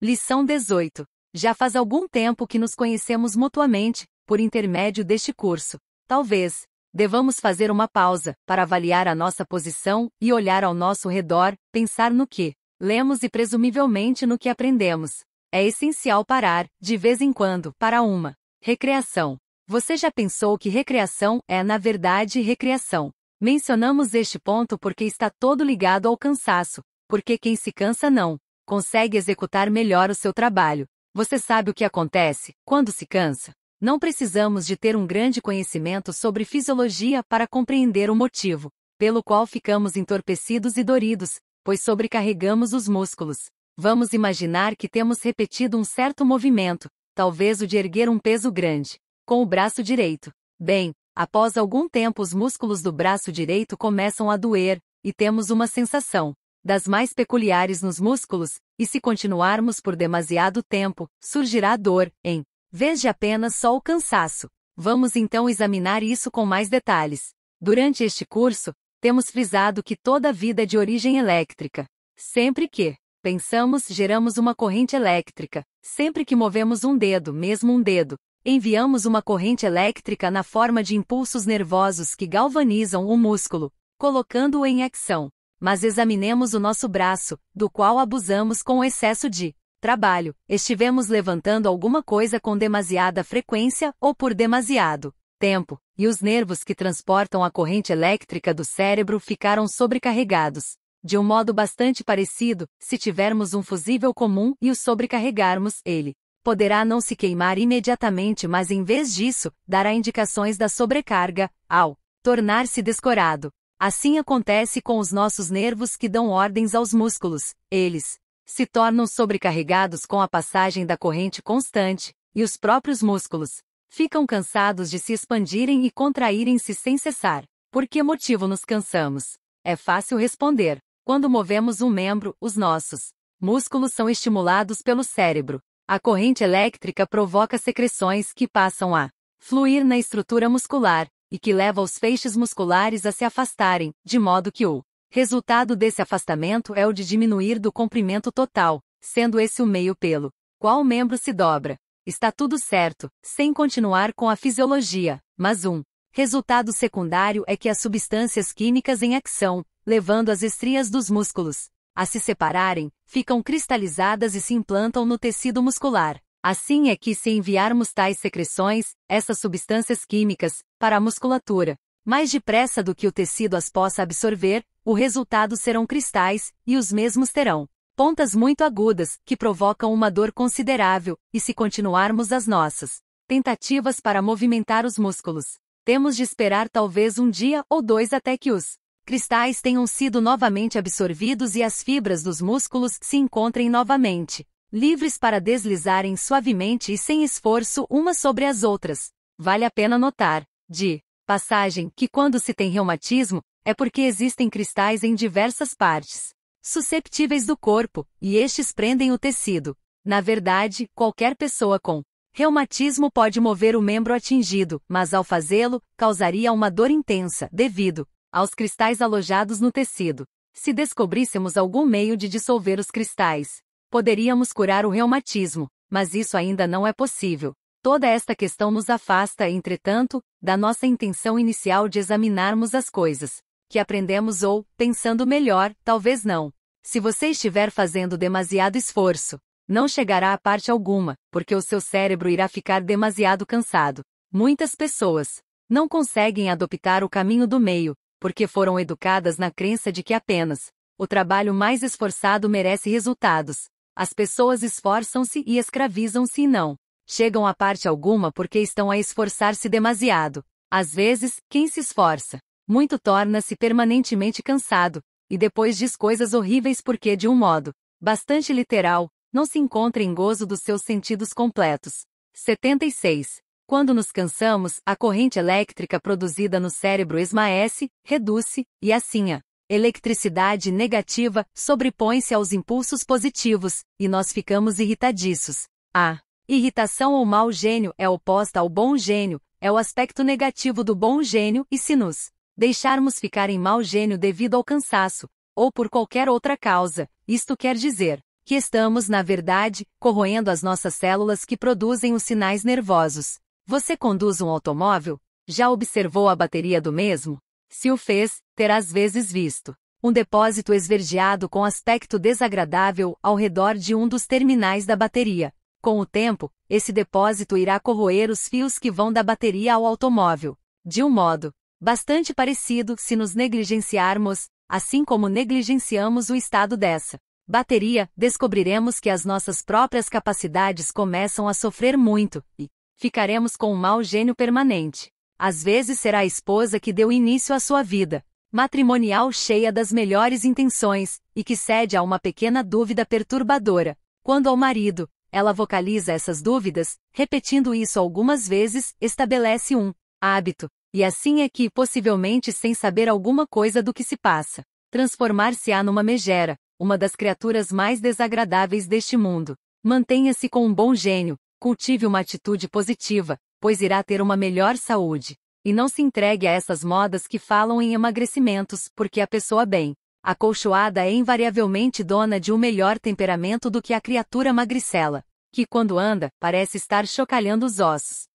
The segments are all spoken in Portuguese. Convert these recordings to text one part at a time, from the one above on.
Lição 18. Já faz algum tempo que nos conhecemos mutuamente, por intermédio deste curso. Talvez devamos fazer uma pausa, para avaliar a nossa posição e olhar ao nosso redor, pensar no que lemos e presumivelmente no que aprendemos. É essencial parar, de vez em quando, para uma recreação. Você já pensou que recreação é, na verdade, recreação? Mencionamos este ponto porque está todo ligado ao cansaço, porque quem se cansa não consegue executar melhor o seu trabalho. Você sabe o que acontece quando se cansa? Não precisamos de ter um grande conhecimento sobre fisiologia para compreender o motivo pelo qual ficamos entorpecidos e doridos, pois sobrecarregamos os músculos. Vamos imaginar que temos repetido um certo movimento, talvez o de erguer um peso grande, com o braço direito. Bem, após algum tempo os músculos do braço direito começam a doer, e temos uma sensação das mais peculiares nos músculos, e se continuarmos por demasiado tempo, surgirá dor, em vez de apenas só o cansaço. Vamos então examinar isso com mais detalhes. Durante este curso, temos frisado que toda a vida é de origem elétrica. Sempre que pensamos, geramos uma corrente elétrica. Sempre que movemos um dedo, mesmo um dedo, enviamos uma corrente elétrica na forma de impulsos nervosos que galvanizam o músculo, colocando-o em ação. Mas examinemos o nosso braço, do qual abusamos com o excesso de trabalho. Estivemos levantando alguma coisa com demasiada frequência ou por demasiado tempo, e os nervos que transportam a corrente elétrica do cérebro ficaram sobrecarregados. De um modo bastante parecido, se tivermos um fusível comum e o sobrecarregarmos, ele poderá não se queimar imediatamente, mas em vez disso, dará indicações da sobrecarga, ao tornar-se descorado. Assim acontece com os nossos nervos que dão ordens aos músculos. Eles se tornam sobrecarregados com a passagem da corrente constante, e os próprios músculos ficam cansados de se expandirem e contraírem-se sem cessar. Por que motivo nos cansamos? É fácil responder. Quando movemos um membro, os nossos músculos são estimulados pelo cérebro. A corrente elétrica provoca secreções que passam a fluir na estrutura muscular, e que leva os feixes musculares a se afastarem, de modo que o resultado desse afastamento é o de diminuir do comprimento total, sendo esse o meio pelo qual o membro se dobra. Está tudo certo, sem continuar com a fisiologia, mas um resultado secundário é que as substâncias químicas em ação, levando as estrias dos músculos a se separarem, ficam cristalizadas e se implantam no tecido muscular. Assim é que, se enviarmos tais secreções, essas substâncias químicas, para a musculatura, mais depressa do que o tecido as possa absorver, o resultado serão cristais, e os mesmos terão pontas muito agudas, que provocam uma dor considerável, e se continuarmos as nossas tentativas para movimentar os músculos, temos de esperar talvez um dia ou dois até que os cristais tenham sido novamente absorvidos e as fibras dos músculos se encontrem novamente livres para deslizarem suavemente e sem esforço umas sobre as outras. Vale a pena notar, de passagem, que quando se tem reumatismo, é porque existem cristais em diversas partes susceptíveis do corpo, e estes prendem o tecido. Na verdade, qualquer pessoa com reumatismo pode mover o membro atingido, mas ao fazê-lo, causaria uma dor intensa, devido aos cristais alojados no tecido. Se descobríssemos algum meio de dissolver os cristais, poderíamos curar o reumatismo, mas isso ainda não é possível. Toda esta questão nos afasta, entretanto, da nossa intenção inicial de examinarmos as coisas que aprendemos ou, pensando melhor, talvez não. Se você estiver fazendo demasiado esforço, não chegará a parte alguma, porque o seu cérebro irá ficar demasiado cansado. Muitas pessoas não conseguem adoptar o caminho do meio, porque foram educadas na crença de que apenas o trabalho mais esforçado merece resultados. As pessoas esforçam-se e escravizam-se e não chegam a parte alguma porque estão a esforçar-se demasiado. Às vezes, quem se esforça muito torna-se permanentemente cansado, e depois diz coisas horríveis porque, de um modo bastante literal, não se encontra em gozo dos seus sentidos completos. 76. Quando nos cansamos, a corrente elétrica produzida no cérebro esmaece, reduz-se, e assim a eletricidade negativa sobrepõe-se aos impulsos positivos, e nós ficamos irritadiços. A irritação ou mau gênio é oposta ao bom gênio, é o aspecto negativo do bom gênio, e se nos deixarmos ficar em mau gênio devido ao cansaço, ou por qualquer outra causa, isto quer dizer que estamos, na verdade, corroendo as nossas células que produzem os sinais nervosos. Você conduz um automóvel? Já observou a bateria do mesmo? Se o fez, terá às vezes visto um depósito esverdeado com aspecto desagradável ao redor de um dos terminais da bateria. Com o tempo, esse depósito irá corroer os fios que vão da bateria ao automóvel. De um modo bastante parecido, se nos negligenciarmos, assim como negligenciamos o estado dessa bateria, descobriremos que as nossas próprias capacidades começam a sofrer muito, e ficaremos com um mau gênio permanente. Às vezes será a esposa que deu início à sua vida matrimonial cheia das melhores intenções, e que cede a uma pequena dúvida perturbadora. Quando ao marido, ela vocaliza essas dúvidas, repetindo isso algumas vezes, estabelece um hábito, e assim é que, possivelmente sem saber alguma coisa do que se passa, transformar-se-á numa megera, uma das criaturas mais desagradáveis deste mundo. Mantenha-se com um bom gênio, cultive uma atitude positiva, pois irá ter uma melhor saúde. E não se entregue a essas modas que falam em emagrecimentos, porque a pessoa bem acolchoada é invariavelmente dona de um melhor temperamento do que a criatura magricela, que quando anda, parece estar chocalhando os ossos.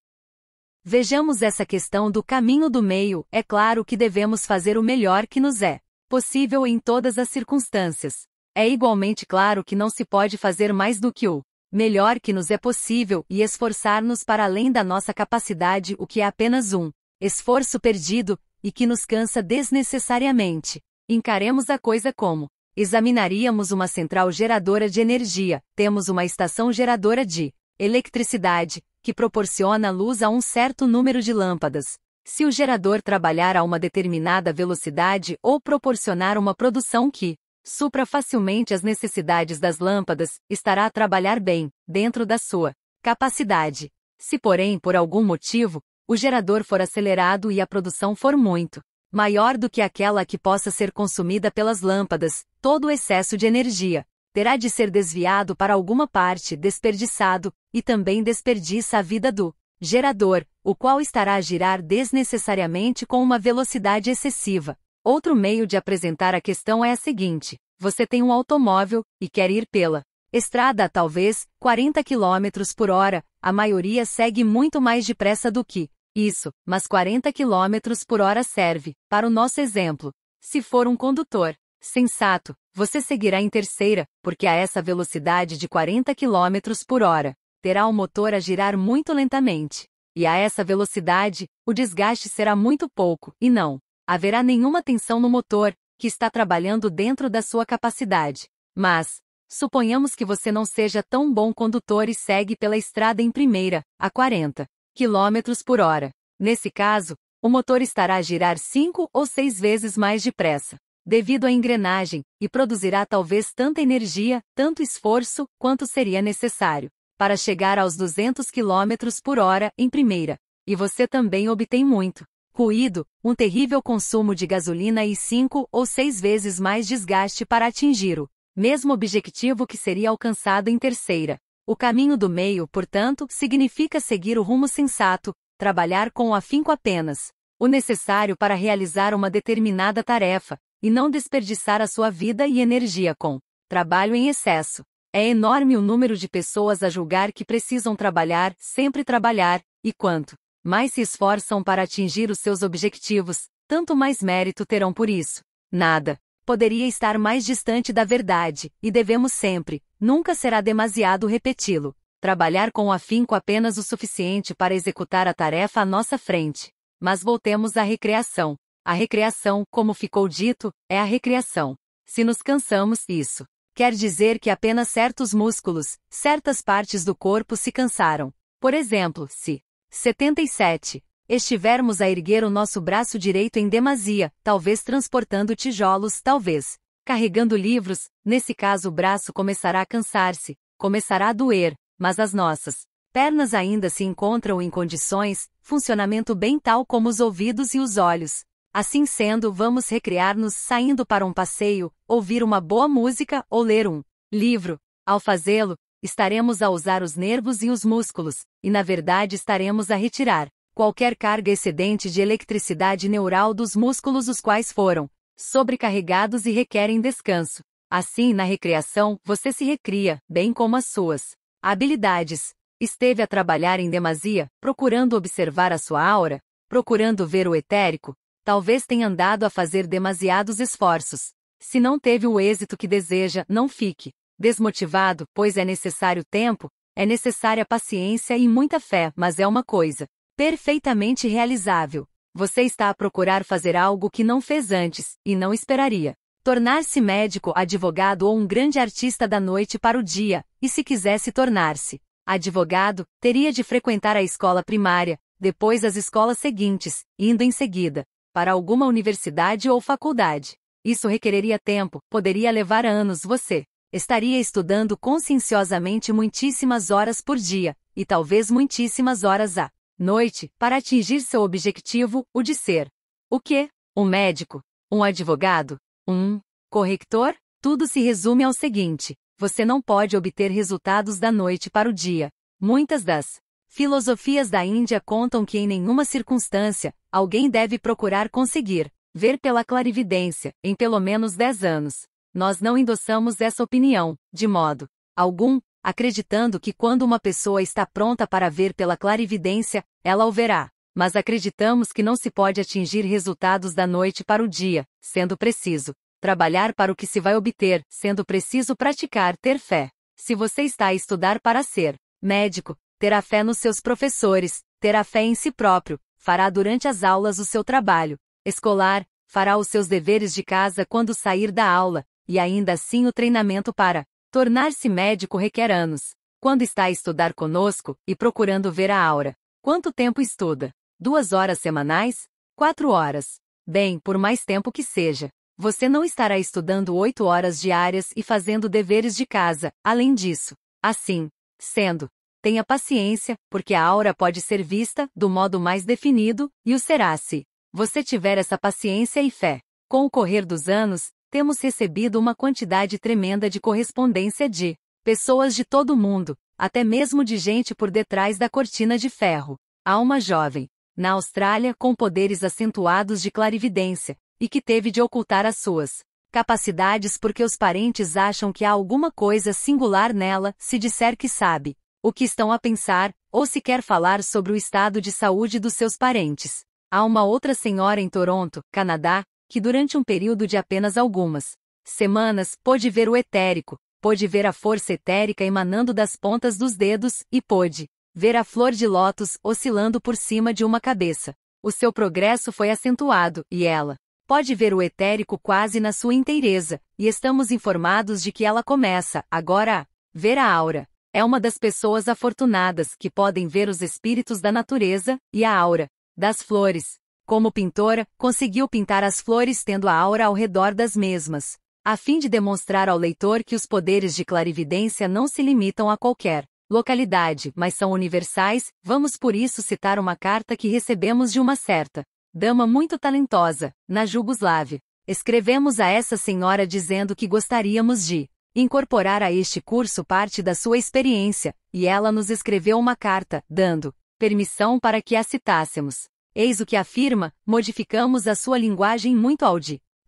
Vejamos essa questão do caminho do meio. É claro que devemos fazer o melhor que nos é possível em todas as circunstâncias. É igualmente claro que não se pode fazer mais do que o melhor que nos é possível e esforçar-nos para além da nossa capacidade, o que é apenas um esforço perdido, e que nos cansa desnecessariamente. Encaremos a coisa como examinaríamos uma central geradora de energia. Temos uma estação geradora de eletricidade, que proporciona luz a um certo número de lâmpadas. Se o gerador trabalhar a uma determinada velocidade ou proporcionar uma produção que supra facilmente as necessidades das lâmpadas, estará a trabalhar bem, dentro da sua capacidade. Se, porém, por algum motivo, o gerador for acelerado e a produção for muito maior do que aquela que possa ser consumida pelas lâmpadas, todo o excesso de energia terá de ser desviado para alguma parte, desperdiçado, e também desperdiça a vida do gerador, o qual estará a girar desnecessariamente com uma velocidade excessiva. Outro meio de apresentar a questão é a seguinte: você tem um automóvel e quer ir pela estrada a talvez 40 km por hora, a maioria segue muito mais depressa do que isso, mas 40 km por hora serve, para o nosso exemplo. Se for um condutor sensato, você seguirá em terceira, porque a essa velocidade de 40 km por hora, terá o motor a girar muito lentamente. E a essa velocidade, o desgaste será muito pouco, e não haverá nenhuma tensão no motor, que está trabalhando dentro da sua capacidade. Mas suponhamos que você não seja tão bom condutor e segue pela estrada em primeira, a 40 km por hora. Nesse caso, o motor estará a girar 5 ou 6 vezes mais depressa, devido à engrenagem, e produzirá talvez tanta energia, tanto esforço, quanto seria necessário para chegar aos 200 km por hora em primeira. E você também obtém muito ruído, um terrível consumo de gasolina e 5 ou 6 vezes mais desgaste para atingir o mesmo objetivo que seria alcançado em terceira. O caminho do meio, portanto, significa seguir o rumo sensato, trabalhar com afinco apenas o necessário para realizar uma determinada tarefa, e não desperdiçar a sua vida e energia com trabalho em excesso. É enorme o número de pessoas a julgar que precisam trabalhar, sempre trabalhar, e quanto mais se esforçam para atingir os seus objetivos, tanto mais mérito terão por isso. Nada poderia estar mais distante da verdade, e devemos sempre, nunca será demasiado repeti-lo, trabalhar com afinco apenas o suficiente para executar a tarefa à nossa frente. Mas voltemos à recreação. A recreação, como ficou dito, é a recreação. Se nos cansamos, isso quer dizer que apenas certos músculos, certas partes do corpo se cansaram. Por exemplo, se 77 estivermos a erguer o nosso braço direito em demasia, talvez transportando tijolos, talvez carregando livros, nesse caso o braço começará a cansar-se, começará a doer, mas as nossas pernas ainda se encontram em condições, funcionamento bem tal como os ouvidos e os olhos. Assim sendo, vamos recrear-nos saindo para um passeio, ouvir uma boa música ou ler um livro. Ao fazê-lo, estaremos a usar os nervos e os músculos, e na verdade estaremos a retirar qualquer carga excedente de eletricidade neural dos músculos os quais foram sobrecarregados e requerem descanso. Assim, na recreação, você se recria, bem como as suas habilidades. Esteve a trabalhar em demasia, procurando observar a sua aura, procurando ver o etérico? Talvez tenha andado a fazer demasiados esforços. Se não teve o êxito que deseja, não fique desmotivado, pois é necessário tempo, é necessária paciência e muita fé, mas é uma coisa perfeitamente realizável. Você está a procurar fazer algo que não fez antes, e não esperaria. Tornar-se médico, advogado ou um grande artista da noite para o dia, e se quisesse tornar-se advogado, teria de frequentar a escola primária, depois as escolas seguintes, indo em seguida para alguma universidade ou faculdade. Isso requereria tempo, poderia levar anos. Você estaria estudando conscienciosamente muitíssimas horas por dia, e talvez muitíssimas horas à noite, para atingir seu objetivo, o de ser o quê? Um médico? Um advogado? Um corretor? Tudo se resume ao seguinte: você não pode obter resultados da noite para o dia. Muitas das filosofias da Índia contam que em nenhuma circunstância, alguém deve procurar conseguir ver pela clarividência, em pelo menos 10 anos. Nós não endossamos essa opinião, de modo algum, acreditando que quando uma pessoa está pronta para ver pela clarividência, ela o verá. Mas acreditamos que não se pode atingir resultados da noite para o dia, sendo preciso trabalhar para o que se vai obter, sendo preciso praticar, ter fé. Se você está a estudar para ser médico, terá fé nos seus professores, terá fé em si próprio, fará durante as aulas o seu trabalho escolar, fará os seus deveres de casa quando sair da aula, e ainda assim o treinamento para tornar-se médico requer anos. Quando está a estudar conosco, e procurando ver a aura, quanto tempo estuda? 2 horas semanais? 4 horas? Bem, por mais tempo que seja, você não estará estudando 8 horas diárias e fazendo deveres de casa. Além disso, assim sendo, tenha paciência, porque a aura pode ser vista do modo mais definido, e o será se você tiver essa paciência e fé. Com o correr dos anos, temos recebido uma quantidade tremenda de correspondência de pessoas de todo o mundo, até mesmo de gente por detrás da cortina de ferro. Há uma jovem na Austrália com poderes acentuados de clarividência, e que teve de ocultar as suas capacidades porque os parentes acham que há alguma coisa singular nela, se disser que sabe o que estão a pensar, ou se quer falar sobre o estado de saúde dos seus parentes. Há uma outra senhora em Toronto, Canadá, que durante um período de apenas algumas semanas pôde ver o etérico, pôde ver a força etérica emanando das pontas dos dedos, e pôde ver a flor de lótus oscilando por cima de uma cabeça. O seu progresso foi acentuado, e ela pode ver o etérico quase na sua inteireza, e estamos informados de que ela começa, agora, a ver a aura. É uma das pessoas afortunadas que podem ver os espíritos da natureza, e a aura das flores. Como pintora, conseguiu pintar as flores tendo a aura ao redor das mesmas, a fim de demonstrar ao leitor que os poderes de clarividência não se limitam a qualquer localidade, mas são universais. Vamos por isso citar uma carta que recebemos de uma certa dama muito talentosa, na Jugoslávia. Escrevemos a essa senhora dizendo que gostaríamos de incorporar a este curso parte da sua experiência, e ela nos escreveu uma carta, dando permissão para que a citássemos. Eis o que afirma: modificamos a sua linguagem muito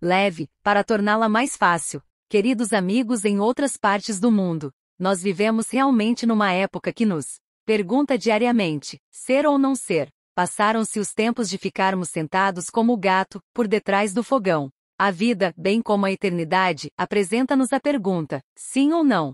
leve, para torná-la mais fácil. Queridos amigos em outras partes do mundo, nós vivemos realmente numa época que nos pergunta diariamente, ser ou não ser. Passaram-se os tempos de ficarmos sentados como o gato, por detrás do fogão. A vida, bem como a eternidade, apresenta-nos a pergunta, sim ou não?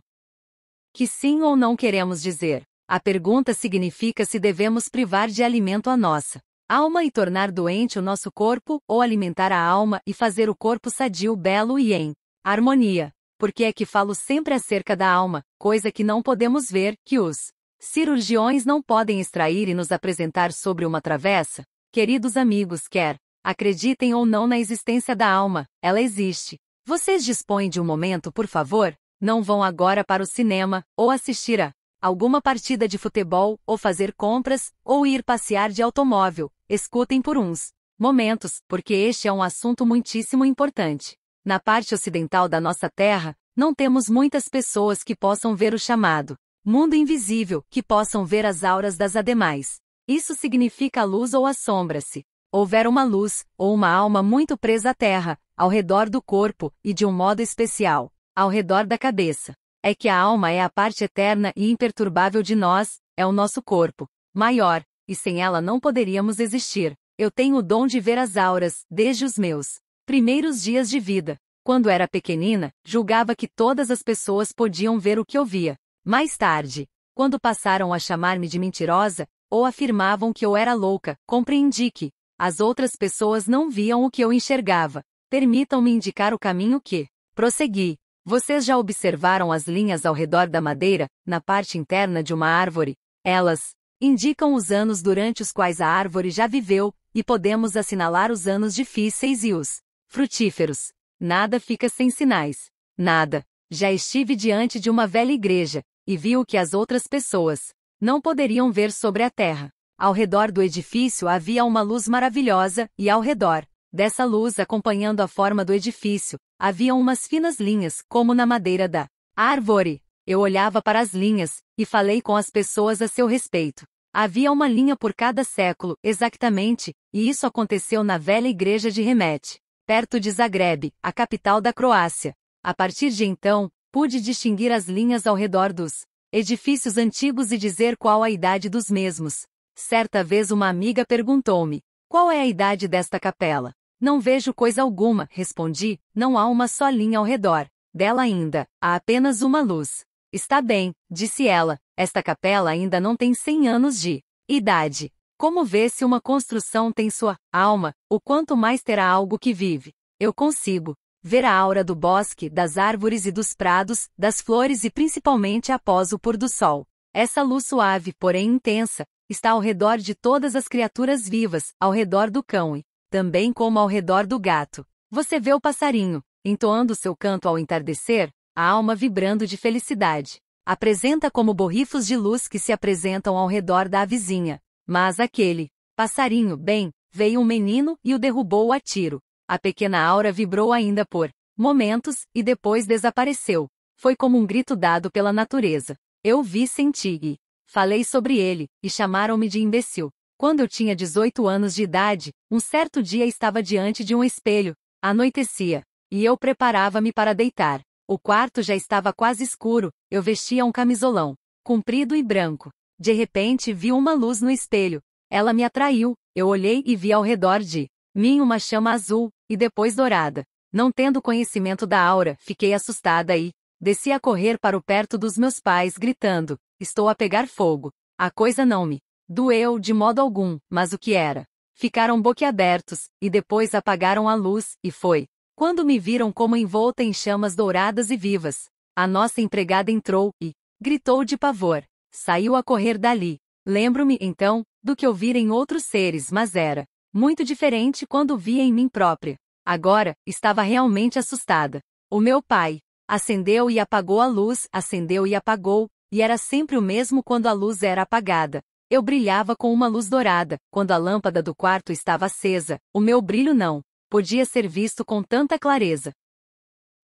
Que sim ou não queremos dizer? A pergunta significa se devemos privar de alimento a nossa alma e tornar doente o nosso corpo, ou alimentar a alma e fazer o corpo sadio, belo e em harmonia. Porque é que falo sempre acerca da alma, coisa que não podemos ver, que os cirurgiões não podem extrair e nos apresentar sobre uma travessa? Queridos amigos, quer acreditem ou não na existência da alma, ela existe. Vocês dispõem de um momento, por favor? Não vão agora para o cinema, ou assistir a alguma partida de futebol, ou fazer compras, ou ir passear de automóvel. Escutem por uns momentos, porque este é um assunto muitíssimo importante. Na parte ocidental da nossa terra, não temos muitas pessoas que possam ver o chamado mundo invisível, que possam ver as auras das ademais. Isso significa a luz ou a sombra. Se houver uma luz, ou uma alma muito presa à terra, ao redor do corpo, e de um modo especial, ao redor da cabeça. É que a alma é a parte eterna e imperturbável de nós, é o nosso corpo maior, e sem ela não poderíamos existir. Eu tenho o dom de ver as auras, desde os meus primeiros dias de vida. Quando era pequenina, julgava que todas as pessoas podiam ver o que eu via. Mais tarde, quando passaram a chamar-me de mentirosa, ou afirmavam que eu era louca, compreendi que as outras pessoas não viam o que eu enxergava. Permitam-me indicar o caminho que prossegui. Vocês já observaram as linhas ao redor da madeira, na parte interna de uma árvore? Elas indicam os anos durante os quais a árvore já viveu, e podemos assinalar os anos difíceis e os frutíferos. Nada fica sem sinais. Nada. Já estive diante de uma velha igreja, e vi o que as outras pessoas não poderiam ver sobre a terra. Ao redor do edifício havia uma luz maravilhosa, e ao redor dessa luz, acompanhando a forma do edifício, haviam umas finas linhas, como na madeira da árvore. Eu olhava para as linhas, e falei com as pessoas a seu respeito. Havia uma linha por cada século, exatamente, e isso aconteceu na velha igreja de Remete, perto de Zagreb, a capital da Croácia. A partir de então, pude distinguir as linhas ao redor dos edifícios antigos e dizer qual a idade dos mesmos. Certa vez uma amiga perguntou-me: qual é a idade desta capela? Não vejo coisa alguma, respondi, não há uma só linha ao redor dela ainda, há apenas uma luz. Está bem, disse ela, esta capela ainda não tem 100 anos de idade. Como vê se uma construção tem sua alma, o quanto mais terá algo que vive. Eu consigo ver a aura do bosque, das árvores e dos prados, das flores e principalmente após o pôr do sol. Essa luz suave, porém intensa, está ao redor de todas as criaturas vivas, ao redor do cão e também como ao redor do gato. Você vê o passarinho entoando seu canto ao entardecer, a alma vibrando de felicidade. Apresenta como borrifos de luz que se apresentam ao redor da vizinha. Mas aquele passarinho, bem, veio um menino e o derrubou a tiro. A pequena aura vibrou ainda por momentos, e depois desapareceu. Foi como um grito dado pela natureza. Eu vi, senti e falei sobre ele, e chamaram-me de imbecil. Quando eu tinha 18 anos de idade, um certo dia estava diante de um espelho. Anoitecia, e eu preparava-me para deitar. O quarto já estava quase escuro, eu vestia um camisolão comprido e branco. De repente vi uma luz no espelho. Ela me atraiu, eu olhei e vi ao redor de mim uma chama azul, e depois dourada. Não tendo conhecimento da aura, fiquei assustada e desci a correr para o perto dos meus pais gritando: estou a pegar fogo. A coisa não me doeu de modo algum, mas o que era? Ficaram boquiabertos, e depois apagaram a luz, e foi quando me viram como envolta em chamas douradas e vivas. A nossa empregada entrou e gritou de pavor. Saiu a correr dali. Lembro-me, então, do que eu vira em outros seres, mas era muito diferente quando via em mim própria. Agora, estava realmente assustada. O meu pai acendeu e apagou a luz, acendeu e apagou, e era sempre o mesmo quando a luz era apagada. Eu brilhava com uma luz dourada, quando a lâmpada do quarto estava acesa, o meu brilho não podia ser visto com tanta clareza.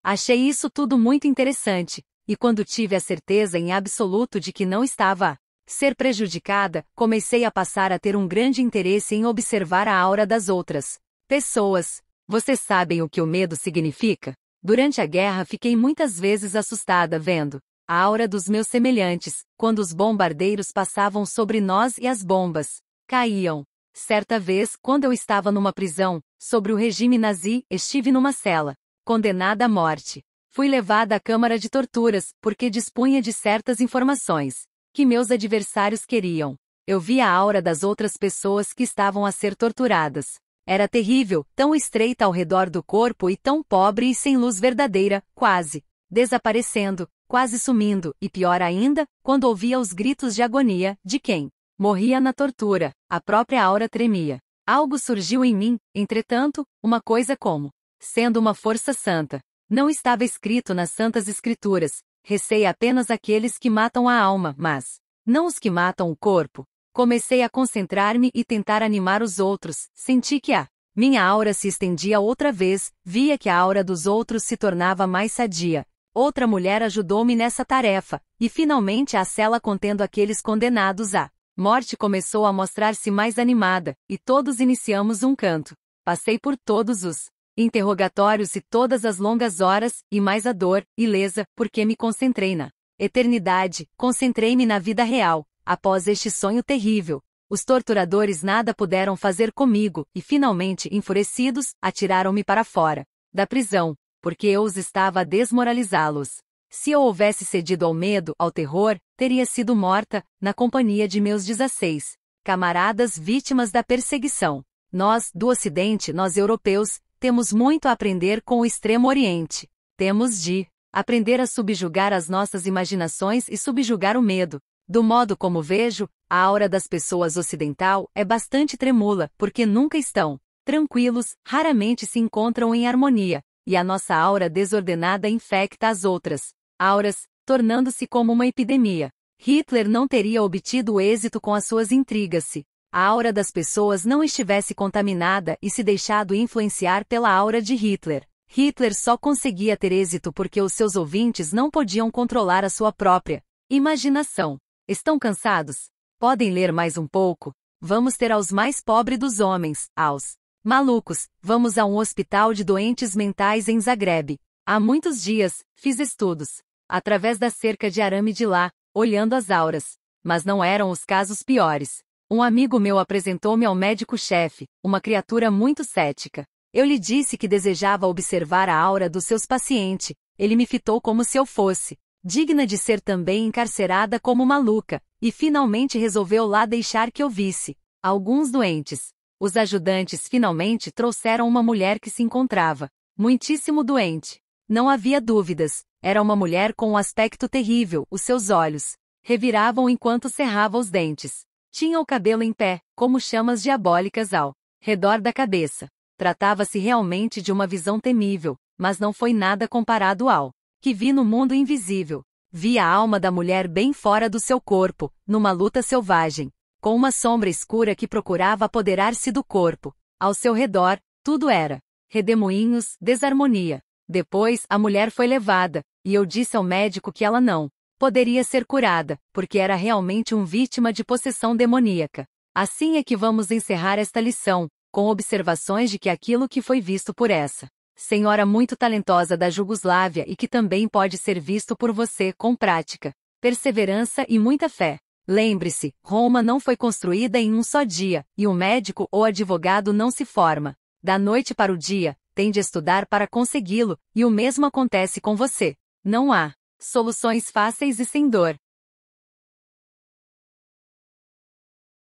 Achei isso tudo muito interessante, e quando tive a certeza em absoluto de que não estava a ser prejudicada, comecei a passar a ter um grande interesse em observar a aura das outras pessoas. Vocês sabem o que o medo significa? Durante a guerra fiquei muitas vezes assustada vendo a aura dos meus semelhantes, quando os bombardeiros passavam sobre nós e as bombas caíam. Certa vez, quando eu estava numa prisão, sobre o regime nazi, estive numa cela, condenada à morte. Fui levada à câmara de torturas, porque dispunha de certas informações que meus adversários queriam. Eu vi a aura das outras pessoas que estavam a ser torturadas. Era terrível, tão estreita ao redor do corpo e tão pobre e sem luz verdadeira, quase desaparecendo, quase sumindo, e pior ainda, quando ouvia os gritos de agonia de quem morria na tortura. A própria aura tremia. Algo surgiu em mim, entretanto, uma coisa como sendo uma força santa. Não estava escrito nas Santas Escrituras: recei apenas aqueles que matam a alma, mas não os que matam o corpo. Comecei a concentrar-me e tentar animar os outros. Senti que a minha aura se estendia outra vez, via que a aura dos outros se tornava mais sadia. Outra mulher ajudou-me nessa tarefa, e finalmente a cela contendo aqueles condenados à morte começou a mostrar-se mais animada, e todos iniciamos um canto. Passei por todos os interrogatórios e todas as longas horas, e mais a dor, ilesa, porque me concentrei na eternidade, concentrei-me na vida real, após este sonho terrível. Os torturadores nada puderam fazer comigo, e finalmente, enfurecidos, atiraram-me para fora da prisão, porque eu os estava a desmoralizá-los. Se eu houvesse cedido ao medo, ao terror, teria sido morta, na companhia de meus 16 camaradas vítimas da perseguição. Nós, do Ocidente, nós europeus, temos muito a aprender com o Extremo Oriente. Temos de aprender a subjugar as nossas imaginações e subjugar o medo. Do modo como vejo, a aura das pessoas ocidental é bastante tremula, porque nunca estão tranquilos, raramente se encontram em harmonia, e a nossa aura desordenada infecta as outras auras, tornando-se como uma epidemia. Hitler não teria obtido êxito com as suas intrigas se a aura das pessoas não estivesse contaminada e se deixado influenciar pela aura de Hitler. Hitler só conseguia ter êxito porque os seus ouvintes não podiam controlar a sua própria imaginação. Estão cansados? Podem ler mais um pouco? Vamos ter aos mais pobres dos homens, aos malucos. Vamos a um hospital de doentes mentais em Zagreb. Há muitos dias, fiz estudos através da cerca de arame de lá, olhando as auras. Mas não eram os casos piores. Um amigo meu apresentou-me ao médico-chefe, uma criatura muito cética. Eu lhe disse que desejava observar a aura dos seus pacientes. Ele me fitou como se eu fosse digna de ser também encarcerada como maluca, e finalmente resolveu lá deixar que eu visse alguns doentes. Os ajudantes finalmente trouxeram uma mulher que se encontrava muitíssimo doente. Não havia dúvidas, era uma mulher com um aspecto terrível, os seus olhos reviravam enquanto cerrava os dentes. Tinha o cabelo em pé, como chamas diabólicas ao redor da cabeça. Tratava-se realmente de uma visão temível, mas não foi nada comparado ao que vi no mundo invisível. Vi a alma da mulher bem fora do seu corpo, numa luta selvagem, com uma sombra escura que procurava apoderar-se do corpo. Ao seu redor, tudo era redemoinhos, desarmonia. Depois, a mulher foi levada, e eu disse ao médico que ela não poderia ser curada, porque era realmente uma vítima de possessão demoníaca. Assim é que vamos encerrar esta lição, com observações de que aquilo que foi visto por essa senhora muito talentosa da Jugoslávia e que também pode ser visto por você com prática, perseverança e muita fé. Lembre-se, Roma não foi construída em um só dia, e um médico ou advogado não se forma da noite para o dia, tem de estudar para consegui-lo, e o mesmo acontece com você. Não há soluções fáceis e sem dor.